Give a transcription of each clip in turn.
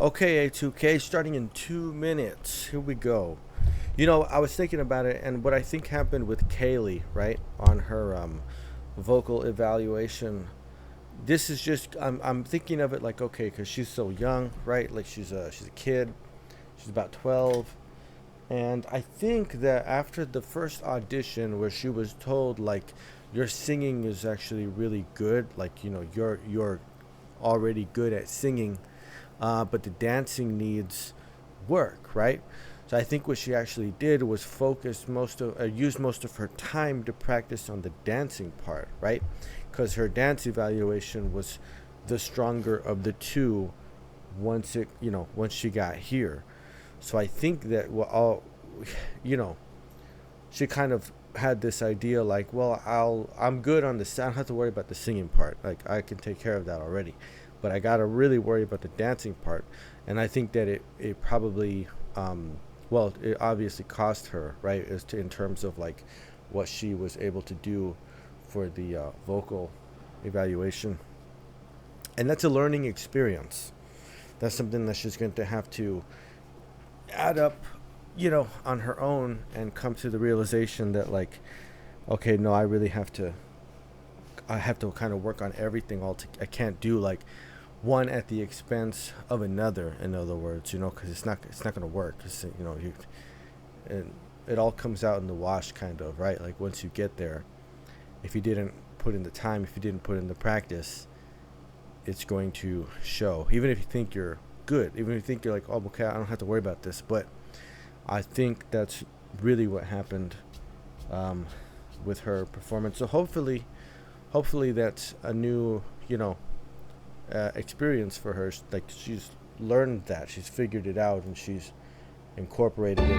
Okay, A2K, starting in 2 minutes. Here we go. You know, I was thinking about it, and what I think happened with Kaylee, right, on her vocal evaluation. This is just I'm thinking of it like, okay, because she's so young, right? Like she's a kid. She's about 12, and I think that after the first audition, where she was told like, your singing is actually really good, like you're already good at singing. But the dancing needs work, right? So I think what she actually did was use most of her time to practice on the dancing part, right? Because her dance evaluation was the stronger of the two once she got here. So I think that she kind of had this idea like, well, I'm good on this. I don't have to worry about the singing part. Like I can take care of that already. But I gotta really worry about the dancing part, and I think that it probably it obviously cost her, right, in terms of like what she was able to do for the vocal evaluation, and that's a learning experience. That's something that she's going to have to add up, on her own, and come to the realization that like, okay, no, I have to kind of work on everything I can't do like one at the expense of another, in other words, because it's not going to work. And it all comes out in the wash, kind of, right? Like once you get there, if you didn't put in the time, if you didn't put in the practice, it's going to show. Even if you think you're good, even if you think you're like, oh, okay, I don't have to worry about this. But I think that's really what happened with her performance. So hopefully that's a new, experience for her. Like she's learned that, she's figured it out, and she's incorporated it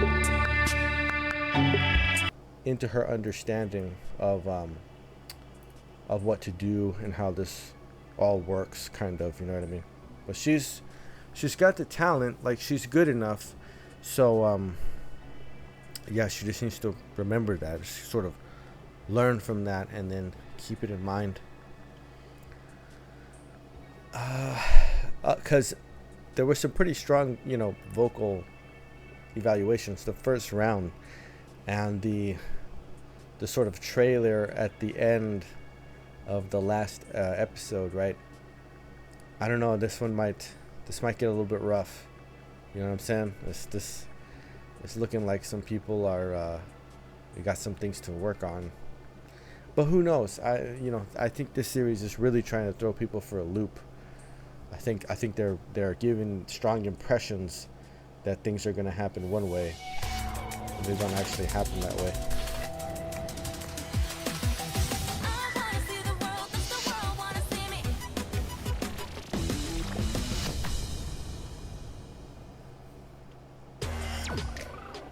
into her understanding of what to do and how this all works, kind of, you know what I mean? But she's got the talent, like she's good enough. So she just needs to remember that, just sort of learn from that and then keep it in mind. Because there were some pretty strong, vocal evaluations the first round, and the sort of trailer at the end of the last episode, right? I don't know. This might get a little bit rough. You know what I'm saying? It's looking like some people are we got some things to work on. But who knows? I think this series is really trying to throw people for a loop. I think they're giving strong impressions that things are going to happen one way, and they don't actually happen that way.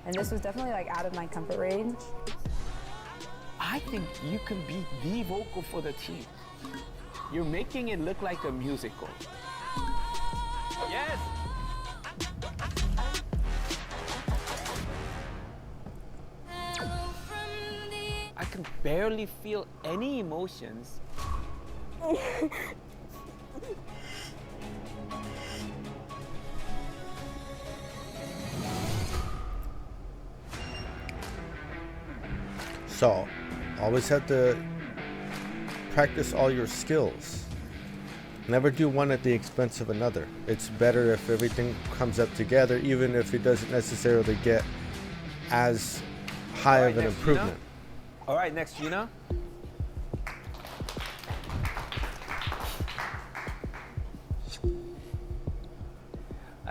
And this was definitely like out of my comfort range. I think you can be the vocal for the team. You're making it look like a musical. Yes! I can barely feel any emotions. So, always have to practice all your skills. Never do one at the expense of another. It's better if everything comes up together, even if it doesn't necessarily get as high of an improvement. Gina? All right, next, Gina.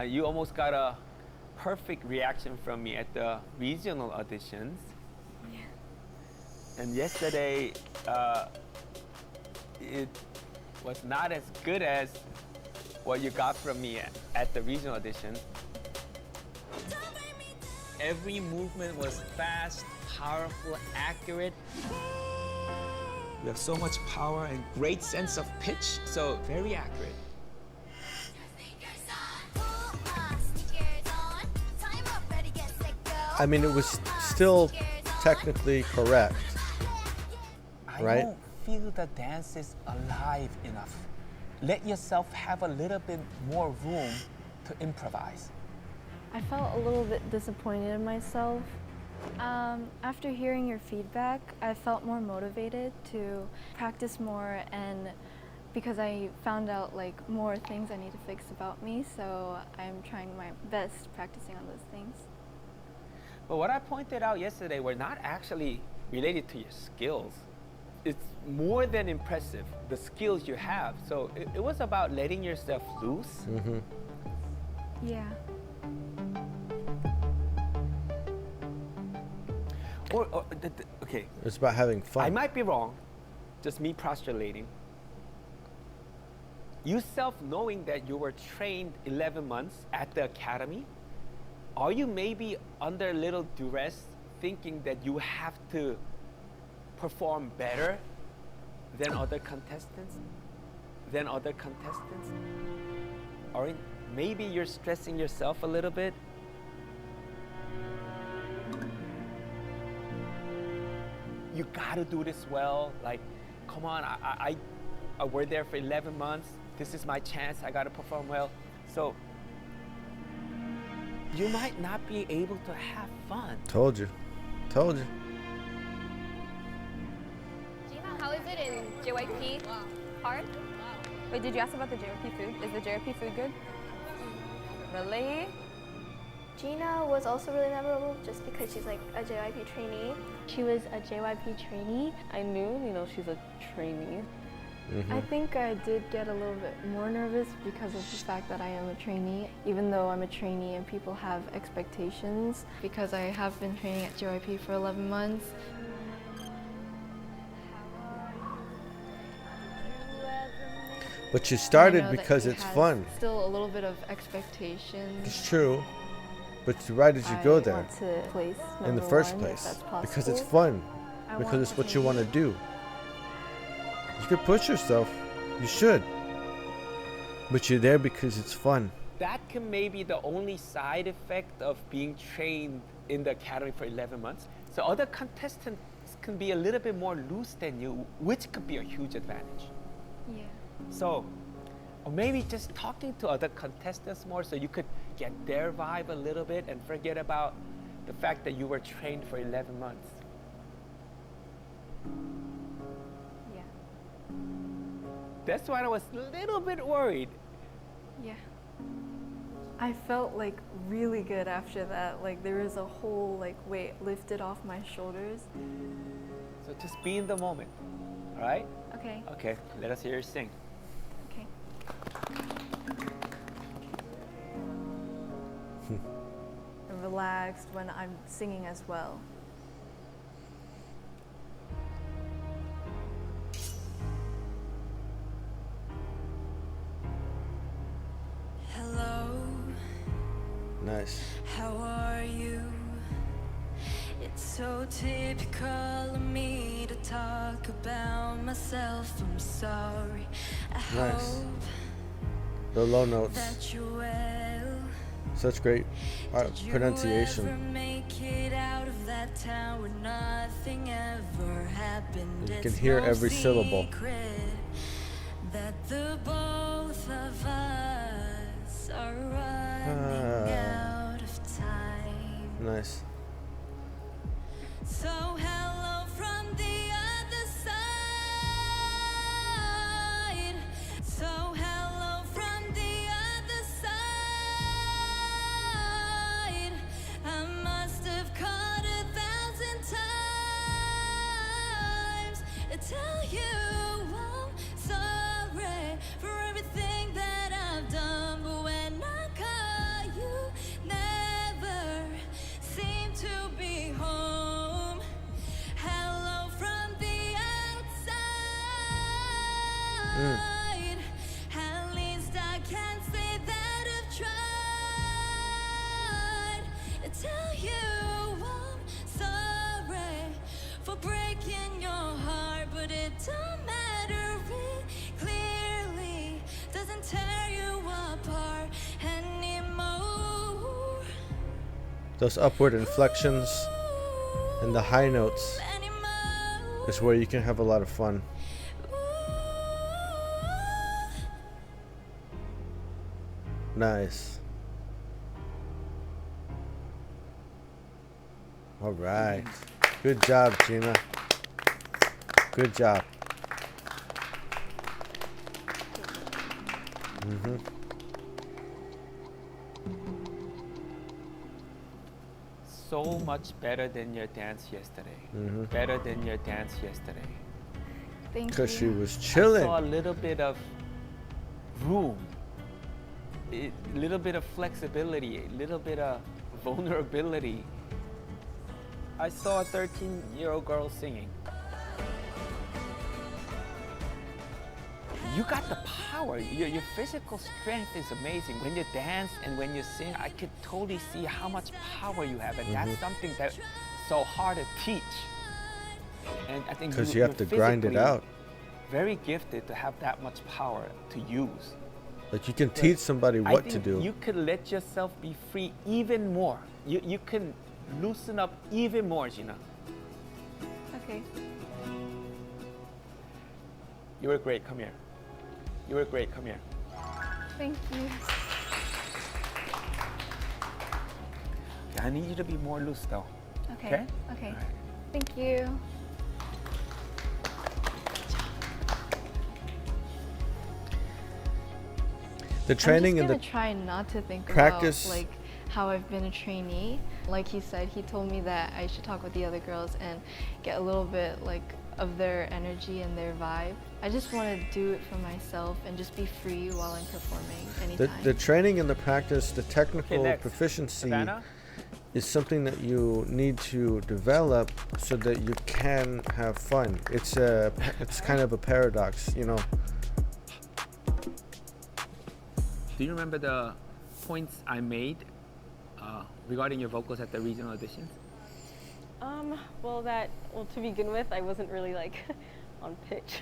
You almost got a perfect reaction from me at the regional auditions. And yesterday, it was not as good as what you got from me at the regional audition. Every movement was fast, powerful, accurate. You have so much power and great sense of pitch, so very accurate. I mean, it was still technically correct, right? I don't feel the dance is alive enough. Let yourself have a little bit more room to improvise? I felt a little bit disappointed in myself. After hearing your feedback, I felt more motivated to practice more, and because I found out like more things I need to fix about me, so I'm trying my best practicing on those things. But what I pointed out yesterday were not actually related to your skills. It's more than impressive, the skills you have. So it was about letting yourself loose. Mm-hmm. Yeah. Okay. It's about having fun. I might be wrong, just me postulating. You self-knowing that you were trained 11 months at the academy, are you maybe under a little duress thinking that you have to perform better than other contestants? Or maybe you're stressing yourself a little bit? You gotta do this well. Like, come on, I worked there for 11 months. This is my chance, I gotta perform well. So, you might not be able to have fun. Told you. Gina, how is it in JYP? Hard? Wait, did you ask about the JYP food? Is the JYP food good? Really? Gina was also really memorable just because she's like a JYP trainee. She was a JYP trainee. I knew, she's a trainee. Mm-hmm. I think I did get a little bit more nervous because of the fact that I am a trainee, even though I'm a trainee and people have expectations, because I have been training at JYP for 11 months. But you I started know that because he it's has fun. Still a little bit of expectations. It's true. But why did you go there want to place in the number first one, if place? that's possible. Because it's fun. I Because want it's to what you change. want to do. You could push yourself. You should. But you're there because it's fun. That can maybe the only side effect of being trained in the academy for 11 months. So other contestants can be a little bit more loose than you, which could be a huge advantage. Yeah. So, or maybe just talking to other contestants more so you could get their vibe a little bit and forget about the fact that you were trained for 11 months. Yeah. That's why I was a little bit worried. Yeah. I felt like really good after that. Like there was a whole like weight lifted off my shoulders. So just be in the moment, all right? Okay. Okay, let us hear you sing. Okay. I'm relaxed when I'm singing as well. Hello, Nice. how are you? It's so typical of me to talk about myself. I'm sorry. I Nice. hope The low notes. that you're well. Such great Did you pronunciation. ever make it out of that town where nothing ever happened? You can It's hear no every syllable. secret that the both of us are running out of time. Nice. So hello from the other side. So hello from the other side. I must have called 1,000 times to tell you I'm sorry for everything that I've done. But when I call you, never seem to be home. Hello from the outside. At least I can say that I've tried to tell you I'm sorry for breaking your heart, but it don't matter. It clearly doesn't tear you apart anymore. Those upward inflections and the high notes is where you can have a lot of fun. Nice. All right. Good job, Gina. Good job. So much better than your dance yesterday. Better than your dance yesterday. Thank Because she you. was I chilling. saw a little bit of room, a little bit of flexibility, a little bit of vulnerability. I saw a 13-year-old girl singing. You got the power. Your physical strength is amazing. When you dance and when you sing, I could totally see how much power you have. And that's something that's so hard to teach. And I think Because you have to grind it physically out. very gifted to have that much power to use. Like you can teach somebody I what think to do. you could let yourself be free even more. You can loosen up even more, Gina. Okay. You were great. Come here. You were great. Come here. Thank you. I need you to be more loose, though. Okay. Okay? Okay. All right. Thank you. The training I'm and just the gonna try not to think practice- about like how I've been a trainee. Like he said, he told me that I should talk with the other girls and get a little bit like of their energy and their vibe. I just want to do it for myself and just be free while I'm performing anytime. the training and the practice, the technical next. proficiency Savannah? is something that you need to develop so that you can have fun. It's kind of a paradox, you know. Do you remember the points I made regarding your vocals at the regional auditions? Well, to begin with, I wasn't really like on pitch.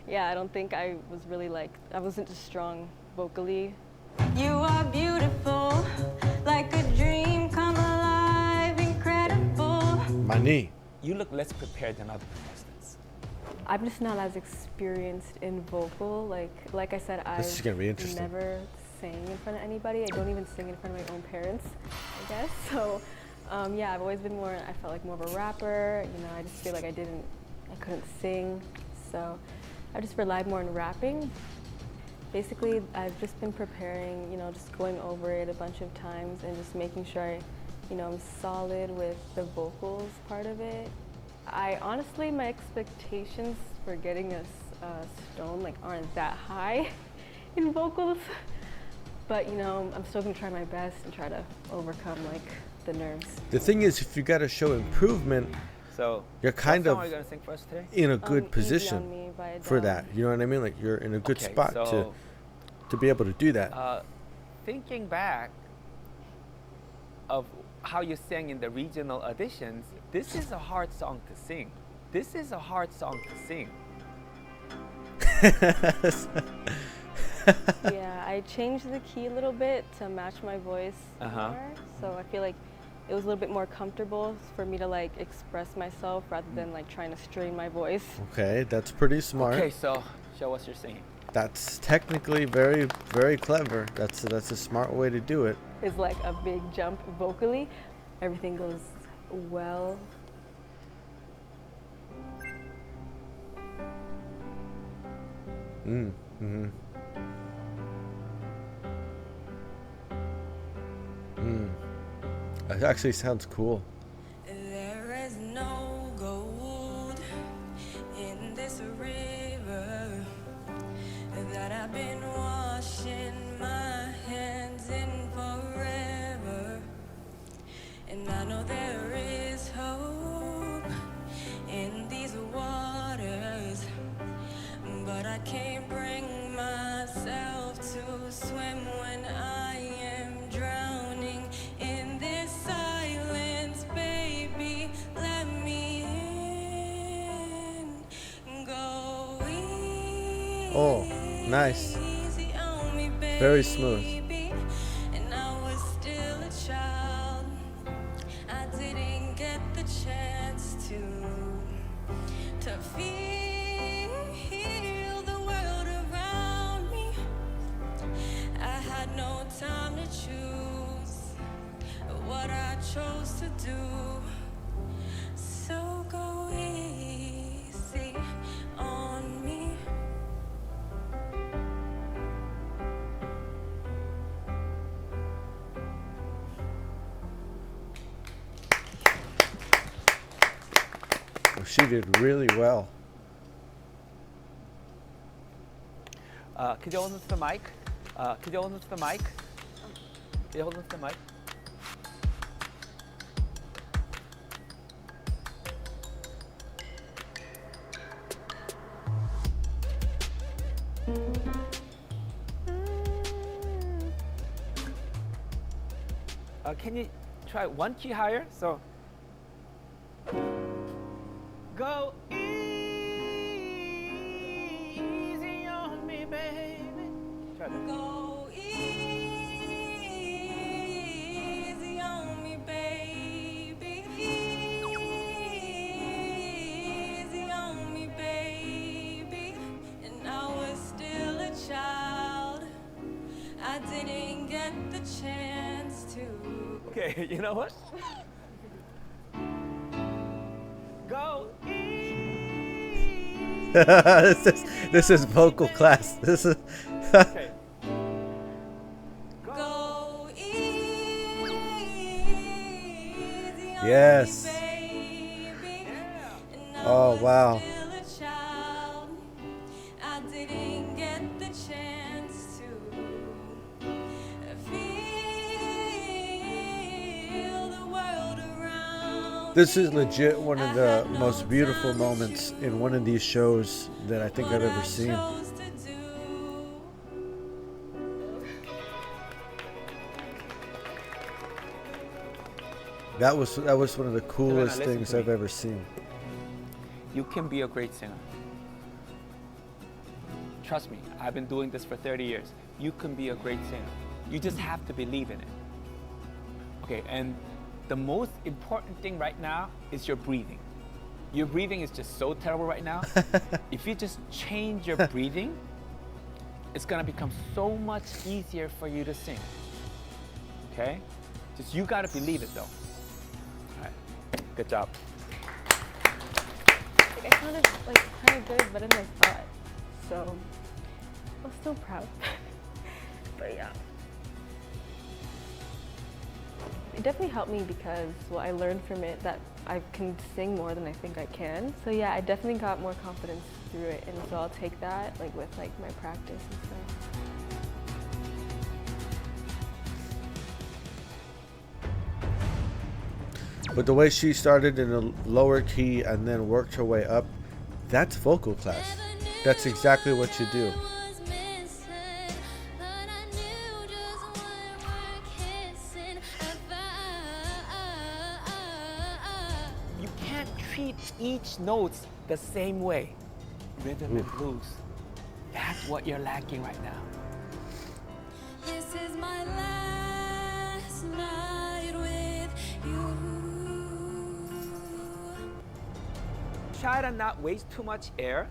Yeah, I don't think I was really like, I wasn't as strong vocally. You are beautiful, like a dream come alive, incredible. Mani. You look less prepared than other contestants. I'm just not as experienced in vocal. Like I said, This is gonna be I've interesting. never sang in front of anybody. I don't even sing in front of my own parents, I guess. So, yeah, I've always been more, I felt like more of a rapper. You know, I just feel like I couldn't sing. So I just relied more on rapping. Basically, I've just been preparing, you know, just going over it a bunch of times and just making sure I'm solid with the vocals part of it. Honestly, my expectations for getting a stone aren't that high in vocals, but I'm still gonna try my best and try to overcome the nerves. The thing is, if you got to show improvement, So, you're kind what of song are you gonna sing for us today? in a good Easy on position Me by for Adele. that. You know what I mean? Like you're in a good Okay, spot so, to be able to do that. Thinking back of how you sang in the regional auditions, this is a hard song to sing. This is a hard song to sing. Yeah, I changed the key a little bit to match my voice Uh-huh. more. So I feel like it was a little bit more comfortable for me to express myself rather than trying to strain my voice. Okay, that's pretty smart. Okay, so show us your singing. That's technically very, very clever. That's a smart way to do it. It's like a big jump vocally. Everything goes well. It actually sounds cool. There is no gold in this river that I've been washing my hands in forever. And I know there is hope in these waters, but I can't bring myself to swim when I am drowning in this silence. Baby, let me in. Go easy. Oh, nice. On me, Very smooth. baby. And I was still a child. I didn't get the chance to feel the world around me. I had no time to choose what I chose to do. she did really well. Could you hold on to the mic? Could you hold on to the mic? Could you hold on to the mic? Can you try one key higher? So, go easy on me, baby. Try that. Go easy on me, baby. Easy on me, baby. And I was still a child. I didn't get the chance to. Okay, you know what? Go easy. this is vocal class. This is Okay. Go easy on Yes. me, baby. And I Oh, was wow. still a child. I didn't get the chance to feel the world around. This is legit one of the most beautiful moments in one of these shows that I think I've ever seen. Chose to do. That was one of the coolest listen things to me. I've ever seen. You can be a great singer. Trust me, I've been doing this for 30 years. You can be a great singer. You just have to believe in it. Okay, and the most important thing right now is your breathing. Your breathing is just so terrible right now. If you just change your breathing, it's gonna become so much easier for you to sing. Okay? Just you gotta believe it though. All right, good job. Like, I sounded like kind of good, but in my thought. So I'm still proud. But yeah. It definitely helped me because, well, I learned from it that I can sing more than I think I can. So yeah, I definitely got more confidence through it, and so I'll take that like with like my practice and stuff. But the way she started in a lower key and then worked her way up, that's vocal class. That's exactly what you do. Was missing, but I knew just when we're kissing. You can't treat each note the same way. Rhythm and blues. That's what you're lacking right now. This is my last night with you. Try to not waste too much air.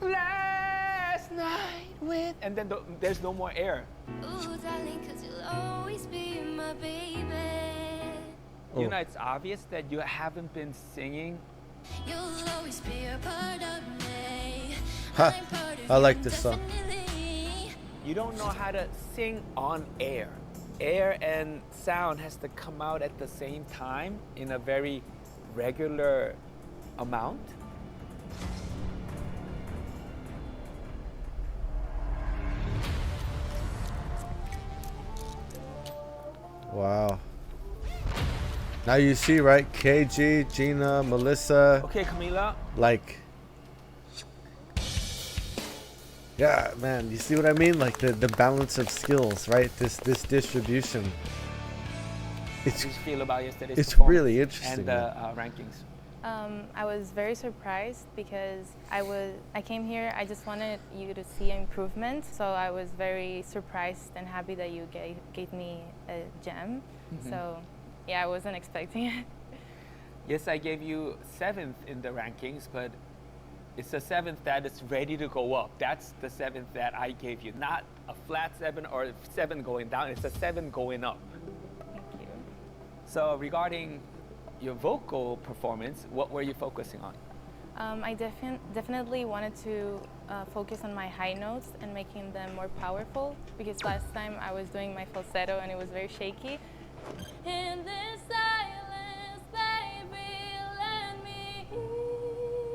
Last night with, and then there's no more air. Ooh, darling, 'cause you'll always be my baby. Oh. You know, it's obvious that you haven't been singing. You'll always be a part of me. Ha, I'm part of I like you, this song. definitely. You don't know how to sing on air. Air and sound has to come out at the same time in a very regular amount. Wow. Now you see, right? KG, Gina, Melissa, Okay, Camila. like, yeah, man, you see what I mean? Like the balance of skills, right? This distribution. How It's do you feel about yesterday's it's performance really interesting, and the rankings? I was very surprised because I came here, I just wanted you to see improvement, so I was very surprised and happy that you gave me a gem. So yeah, I wasn't expecting it. Yes, I gave you 7th in the rankings, but it's a 7th that is ready to go up. That's the 7th that I gave you, not a flat 7 or 7 going down. It's a 7 going up. Thank you. So regarding your vocal performance, what were you focusing on? I definitely wanted to focus on my high notes and making them more powerful, because last time I was doing my falsetto and it was very shaky. In this silence, baby, let me hear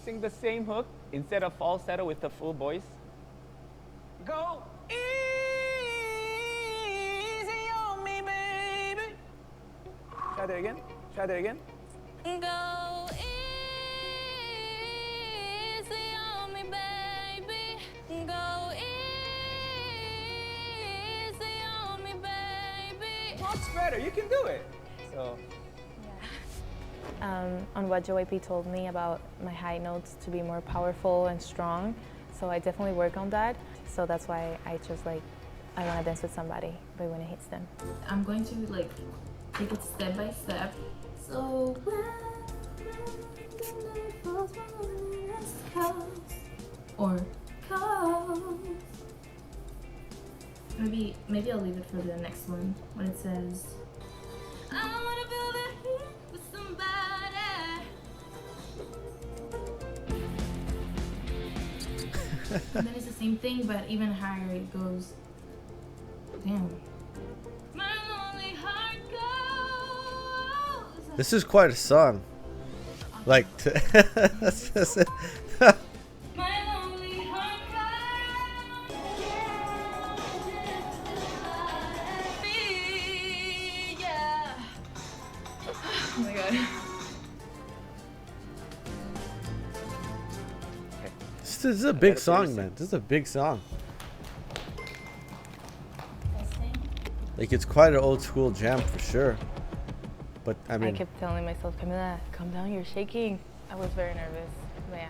sing the same hook instead of falsetto with the full voice? Go easy on me, baby. Try that again. Try that again. Go easy on me, baby. Go easy on me, baby. Much better. You can do it. So. On what JYP told me about my high notes to be more powerful and strong. So I definitely work on that. So that's why I just I want to dance with somebody, but when it hits them. I'm going to take it step by step. So or maybe I'll leave it for the next one when it says I wanna feel the heat with somebody. and then it's the same thing but even higher. It goes, damn. My lonely heart goes. This is quite a song. Like, My lonely heart goes. Yeah. Oh my god. this is a big song, man. This is a big song. Like, it's quite an old school jam for sure. But I mean, I kept telling myself, Camila, calm down, you're shaking. I was very nervous, but yeah.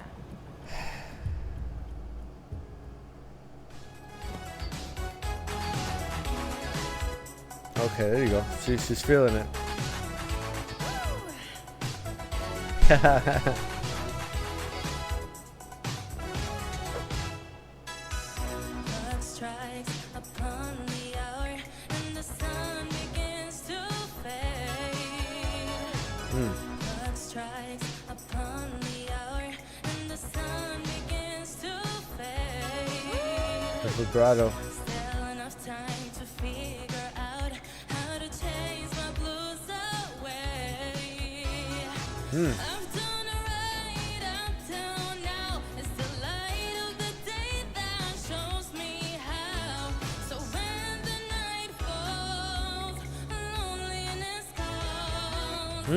okay, there you go. She's feeling it. Clock strikes upon the hour and the sun begins to fade. Clock strikes upon the hour and the sun begins to fade. The vibrato. Still enough time to figure out how to chase my blues away. I've done it right up till now. It's the light of the day that shows me how. So when the night falls, loneliness calls.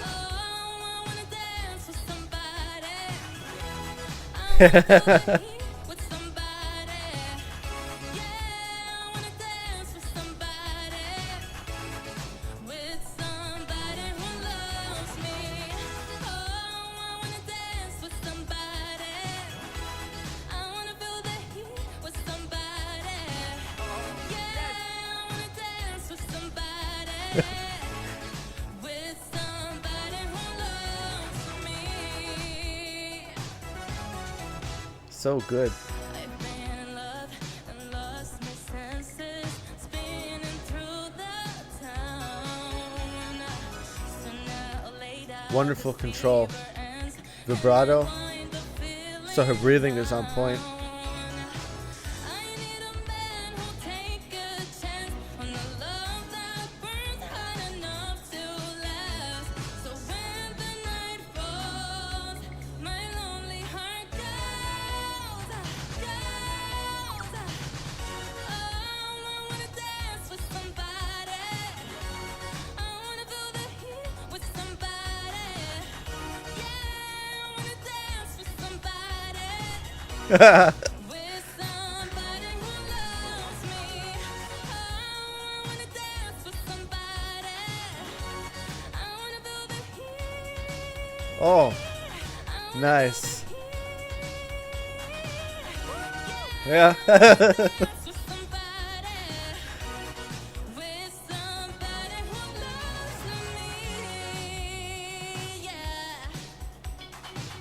Oh, I wanna dance with somebody. I wanna feel the heat with somebody. Yeah, I wanna dance with somebody. With somebody who loves me. Oh, I wanna dance with somebody. I wanna feel the heat with somebody. Yeah, I wanna dance with somebody. With somebody who loves me. So good. I've been in love and lost my senses, spinning through the town. So now laid out Wonderful the control. fever ends, Vibrato. find the feeling So her breathing is on point. I need a man who'll take a chance on the love that burns hot enough to last. So when the night falls, my lonely heart goes. Oh, I wanna dance with somebody. I wanna feel the heat with somebody. Yeah, I wanna dance with somebody. With somebody who loves me. Oh, I wanna dance with somebody. I wanna feel the heat. Oh, nice. Yeah. Dance with somebody. With somebody who loves me. Yeah.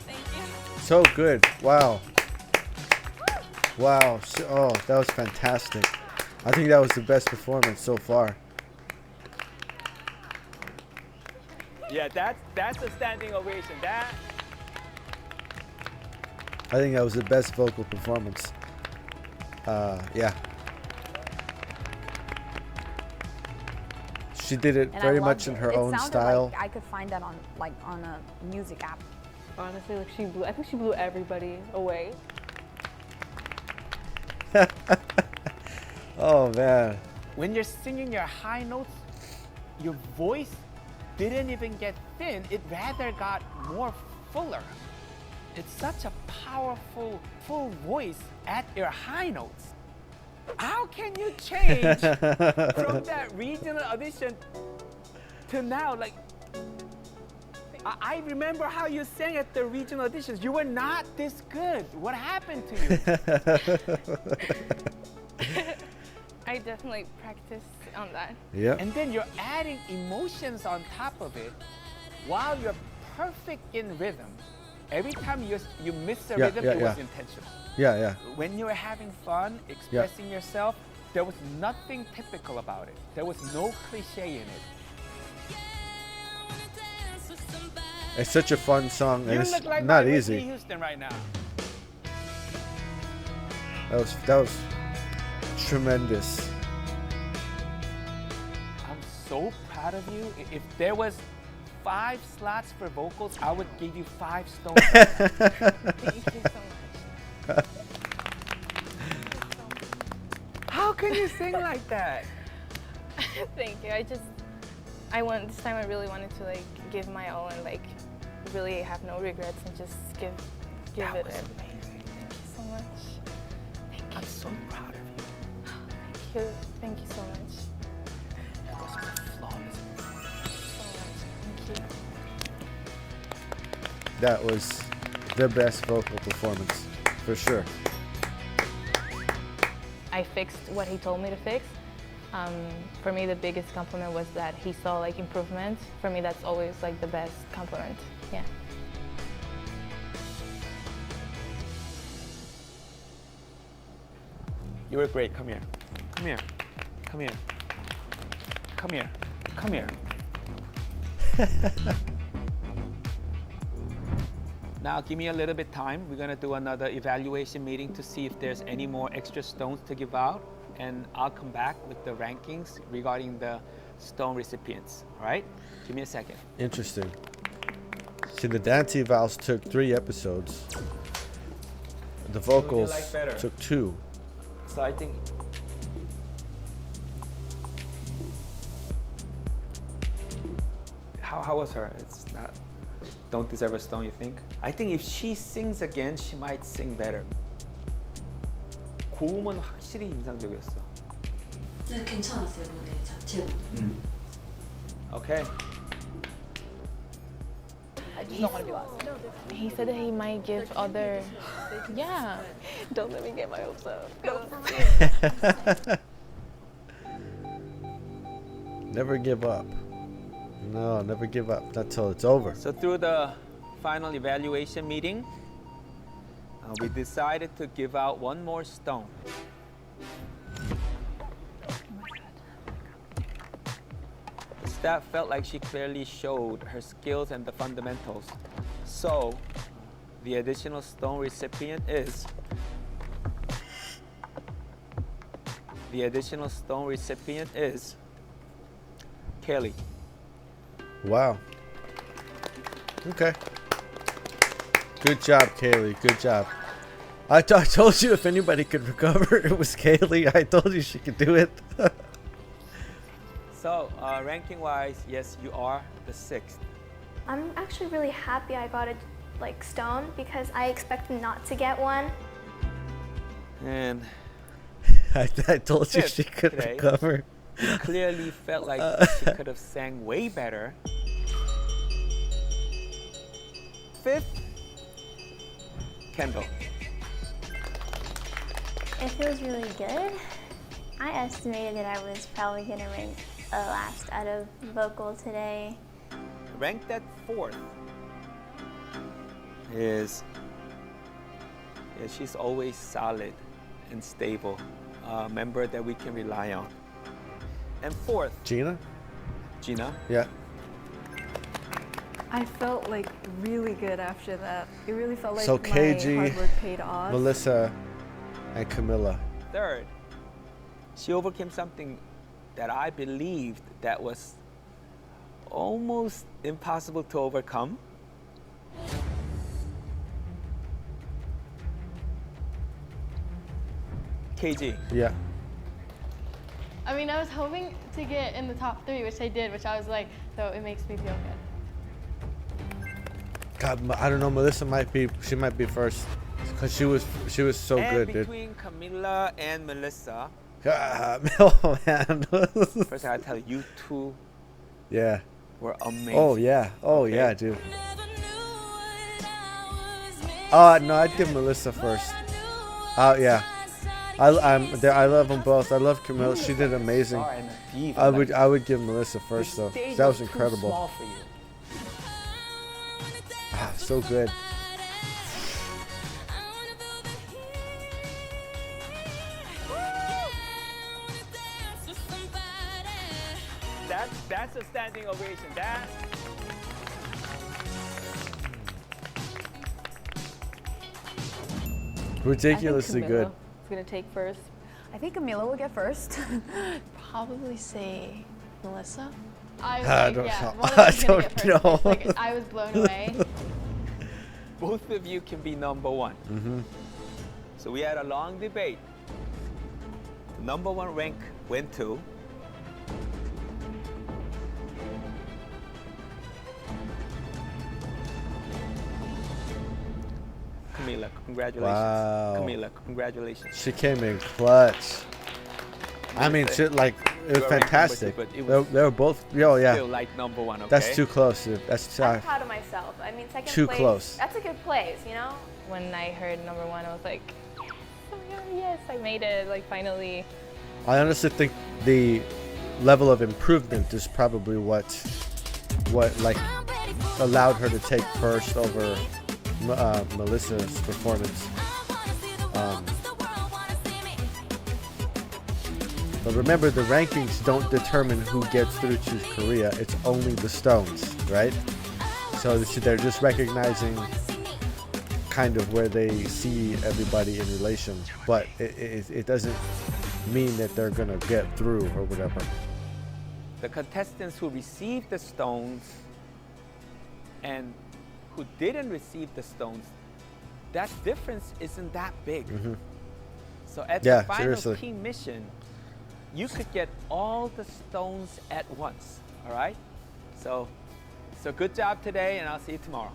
Thank you. So good. Wow. Wow. Oh, that was fantastic. I think that was the best performance so far. Yeah, that's a standing ovation. That I think that was the best vocal performance. Yeah. She did it And very I much loved in her it. own It sounded style. like I could find that on a music app. Honestly, like I think she blew everybody away. Oh man. When you're singing your high notes, your voice didn't even get thin, it rather got more fuller. It's such a powerful, full voice at your high notes. How can you change from that regional audition to now? Like, I remember how you sang at the regional auditions. You were not this good. What happened to you? I definitely practiced on that. Yeah. And then you're adding emotions on top of it while you're perfect in rhythm. Every time you miss a rhythm, it was intentional. Yeah, yeah. When you were having fun, expressing yourself, there was nothing typical about it. There was no cliche in it. It's such a fun song, and You it's look like not my easy. Whitney Houston right now. That was tremendous. I'm so proud of you. If there was 5 slots for vocals, I would give you 5 stones. Thank you so much. How can you sing like that? Thank you. This time I really wanted to like give my all and like really have no regrets and just give That it was everything. amazing. Thank you so much. Thank you. I'm so proud of you. Thank you. Thank you so much. That was flawless. So much. Thank you. That was the best vocal performance, for sure. I fixed what he told me to fix. For me, the biggest compliment was that he saw like improvement. For me, that's always like the best compliment. Yeah. You were great. Come here. Come here. Come here. Come here. Come here. Now give me a little bit time. We're gonna do another evaluation meeting to see if there's any more extra stones to give out, and I'll come back with the rankings regarding the stone recipients. All right? Give me a second. Interesting. See, the dance evals took 3 episodes. The vocals like better? took 2. So I think how was her? It's not don't deserve a stone, you think? I think if she sings again, she might sing better. 고음은 확실히 인상적이었어. 네, 괜찮았어요, 무대 자체는. Okay. I just don't want to be lost. He said that he might give other. Yeah. Don't let me get my hopes up. Never give up. No, never give up. Not till it's over. So through the final evaluation meeting, we decided to give out one more stone. The staff felt like she clearly showed her skills and the fundamentals. So the additional stone recipient is Kaylee. Wow. Okay. Good job, Kaylee. Good job. I told you if anybody could recover, it was Kaylee. I told you she could do it. So ranking-wise, yes, you are the 6th. I'm actually really happy I got a stone because I expected not to get one. And I told you she could today. recover. Clearly felt like she could have sang way better. 5th, Kendall. It feels really good. I estimated that I was probably going to rank last out of vocal today. Ranked at 4th is, yeah, she's always solid and stable, a member that we can rely on. And 4th, Gina? Gina. Yeah. I felt like really good after that. It really felt like So my KG, hard work paid off. Melissa, and Camila. 3rd, she overcame something that I believed that was almost impossible to overcome. KG. Yeah. I mean, I was hoping to get in the top 3, which I did, which I was like, so it makes me feel good. God, I don't know. Melissa might be first, because she was so good, dude. Between Camila and Melissa. Oh man. First, I gotta tell you two. Yeah. Were amazing. Oh yeah. Oh okay. yeah, dude. Oh no, I'd give Melissa first. Oh yeah. I love them both. I love Camila. She did amazing. I would give Melissa first though. That was incredible. Ah, so good. That's a standing ovation. That. Ridiculously good. It's gonna take first. I think Camila will get first. Probably say Melissa. I don't yeah, know. one of us is gonna I get don't first. know. Like, I was blown away. Both of you can be number one. Mm-hmm. So we had a long debate. Number 1 rank went to Camila. Congratulations. Wow. Camila, congratulations. She came in clutch. I mean, shit, like, it was fantastic. But it They were both, yo, yeah. still like number 1, okay? That's too close, dude. That's I'm proud of myself. I mean, second too place. close. That's a good place, you know? When I heard number 1, I was like, yes, oh my God, yes, I made it, like finally. I honestly think the level of improvement is probably what like allowed her to take first over Melissa's performance. But remember, the rankings don't determine who gets through to Korea. It's only the stones, right? So they're just recognizing kind of where they see everybody in relation, but it doesn't mean that they're gonna get through or whatever. The contestants who received the stones and who didn't receive the stones, that difference isn't that big. Mm-hmm. So at Yeah, the final seriously. team mission, you could get all the stones at once, all right? So good job today, and I'll see you tomorrow.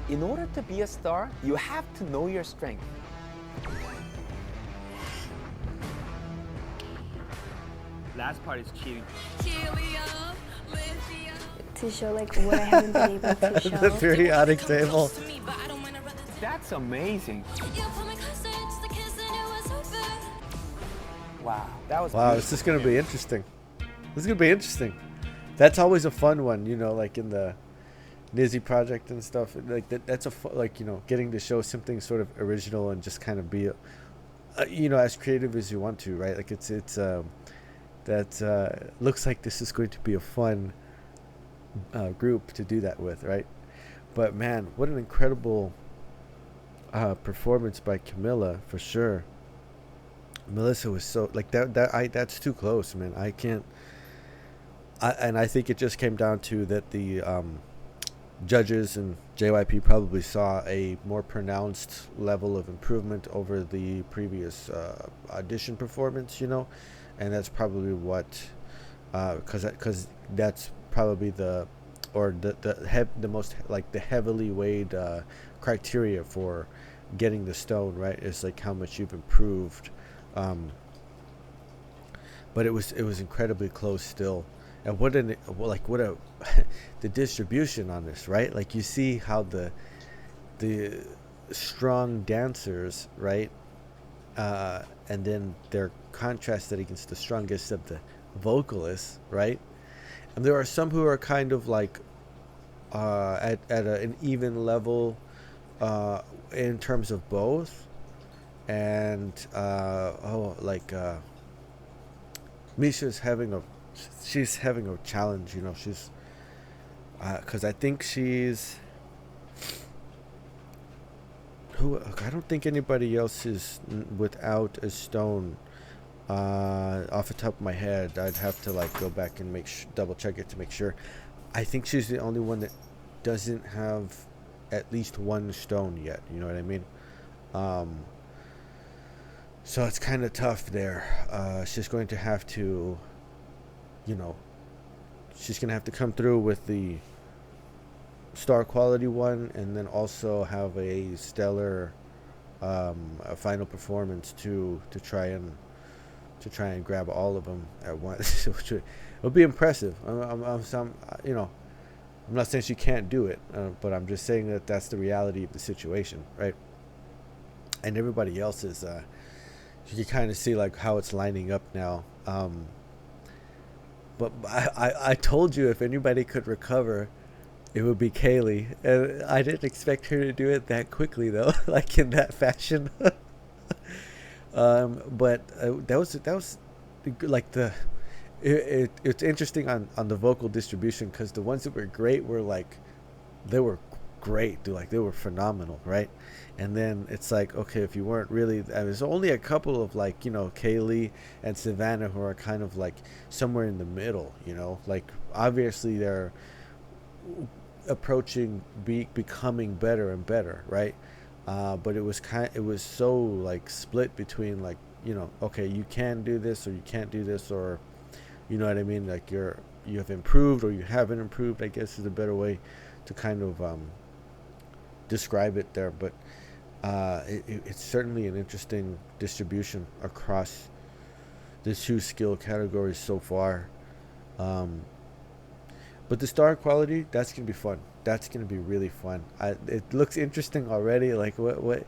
In order to be a star, you have to know your strength. Last part is cheating. To show like what I haven't been able to show. The periodic table. That's amazing. Wow, that was Wow, this is gonna be interesting. This is gonna be interesting. That's always a fun one, you know, like in the Nizzy project and stuff. Like that's a like, you know, getting to show something sort of original and just kind of be, you know, as creative as you want to, right? Like it's looks like this is going to be a fun group to do that with, right? But man, what an incredible performance by Camila, for sure. Melissa was so like that's too close, man. I can't. And I think it just came down to that the judges and JYP probably saw a more pronounced level of improvement over the previous audition performance, you know, and that's probably what, because that's probably the most like the heavily weighed criteria for getting the stone, right? Is like how much you've improved. But it was incredibly close still. And what a the distribution on this, right? Like you see how the strong dancers, right, and then they're contrasted against the strongest of the vocalists, right? And there are some who are kind of like at an even level in terms of both, and Misha's having a challenge, you know. She's because I think she's I don't think anybody else is without a stone off the top of my head. I'd have to like go back and double check it to make sure. I think she's the only one that doesn't have at least one stone yet. You know what I mean? So it's kind of tough there. She's going to have to, she's going to have to come through with the star quality one, and then also have a stellar a final performance to try and grab all of them at once. Which it'll be impressive. I'm not saying she can't do it, but I'm just saying that that's the reality of the situation, right? And everybody else is, you can kind of see like how it's lining up now. But I told you if anybody could recover, it would be Kaylee, and I didn't expect her to do it that quickly though, like in that fashion. But that was like it's interesting on the vocal distribution, because the ones that were great were like, they were great, dude, like they were phenomenal, right? And then it's like, okay, if you weren't really, there's only a couple of like, Kaylee and Savannah who are kind of like somewhere in the middle, like obviously they're approaching becoming better and better, right? But it was so like split between like, okay, you can do this or you can't do this, or you know what I mean, like you have improved or you haven't improved, I guess is a better way to kind of describe it there. But it's certainly an interesting distribution across the two skill categories so far. But the star quality, that's gonna be fun. That's gonna be really fun. It looks interesting already. Like what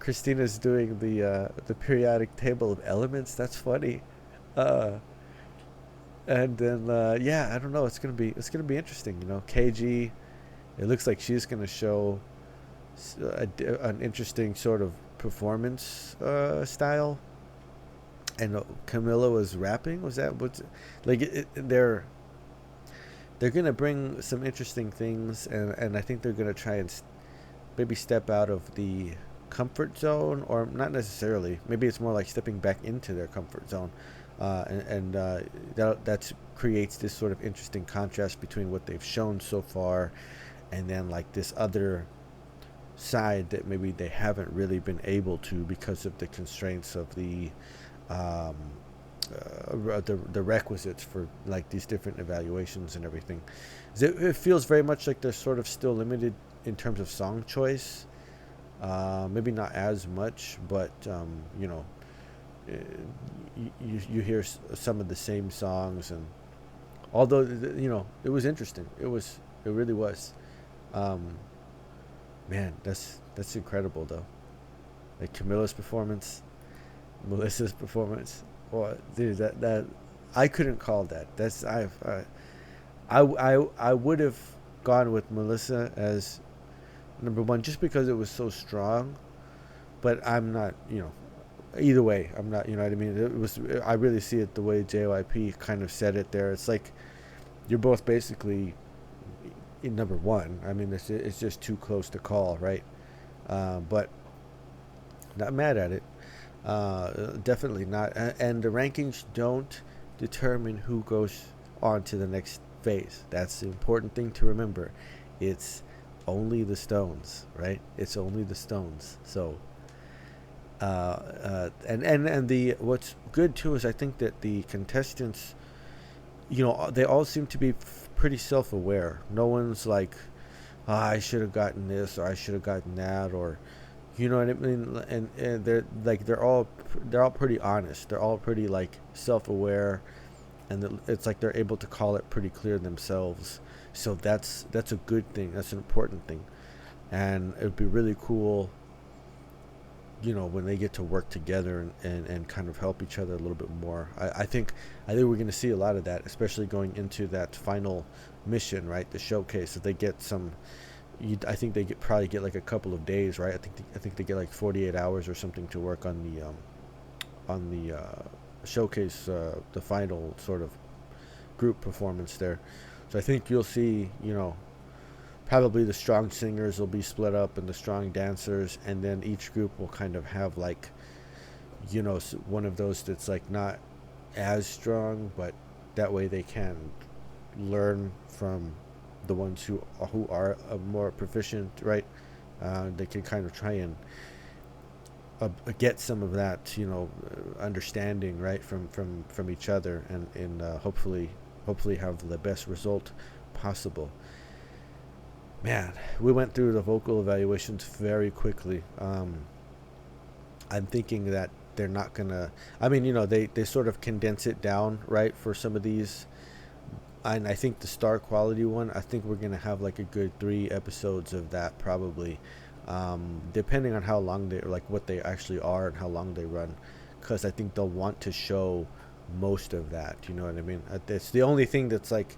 Christina's doing, the periodic table of elements. That's funny. And then yeah, I don't know. It's gonna be interesting. KG, it looks like she's gonna show an interesting sort of performance style. And Camilla was rapping. Was that what's like? They're going to bring some interesting things, and I think they're going to try and maybe step out of the comfort zone, or not necessarily. Maybe it's more like stepping back into their comfort zone, and that creates this sort of interesting contrast between what they've shown so far and then like this other side that maybe they haven't really been able to because of the constraints of the requisites for like these different evaluations and everything. It feels very much like they're sort of still limited in terms of song choice, maybe not as much, but you hear some of the same songs, and although it was interesting, it really was. Man, that's incredible though. Like Camilla's performance, Melissa's performance. Oh, dude, that I couldn't call that. That's I would have gone with Melissa as number one just because it was so strong, but I'm not. Either way, I'm not. You know what I mean? I really see it the way JYP kind of said it there. It's like you're both basically in number one. I mean, it's just too close to call, right? But not mad at it. Definitely not. And the rankings don't determine who goes on to the next phase. That's the important thing to remember. It's only the stones, right? It's only the stones. So and the what's good too is I think that the contestants, they all seem to be pretty self-aware. No one's like, I should have gotten this or I should have gotten that, or you know what I mean? And they're all pretty honest. They're all pretty like self-aware, and it's like they're able to call it pretty clear themselves. So that's a good thing. That's an important thing, and it would be really cool, when they get to work together and kind of help each other a little bit more. I think we're going to see a lot of that, especially going into that final mission, right? The showcase. If they get some. I think they probably get like a couple of days, right? I think they get like 48 hours or something to work on the showcase, the final sort of group performance there. So I think you'll see, probably the strong singers will be split up and the strong dancers, and then each group will kind of have like, one of those that's like not as strong, but that way they can learn from the ones who are more proficient, right? They can kind of try and get some of that, understanding, right, from each other, and hopefully have the best result possible. Man, we went through the vocal evaluations very quickly. I'm thinking that they're not gonna, they sort of condense it down, right, for some of these. And I think the star quality one, I think we're gonna have like a good 3 episodes of that probably, depending on how long they, like what they actually are and how long they run, because I think they'll want to show most of that, you know what I mean? It's the only thing that's like,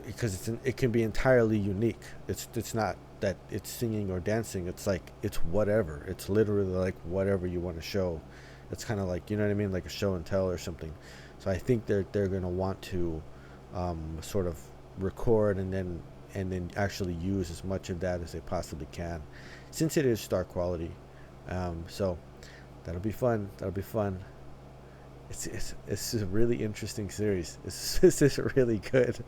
because it can be entirely unique. It's not that it's singing or dancing. It's like, it's whatever. It's literally like whatever you want to show. It's kind of like, you know what I mean, like a show and tell or something. So I think they're gonna want to sort of record and then actually use as much of that as they possibly can, since it is star quality. So that'll be fun. It's a really interesting series. This is really good.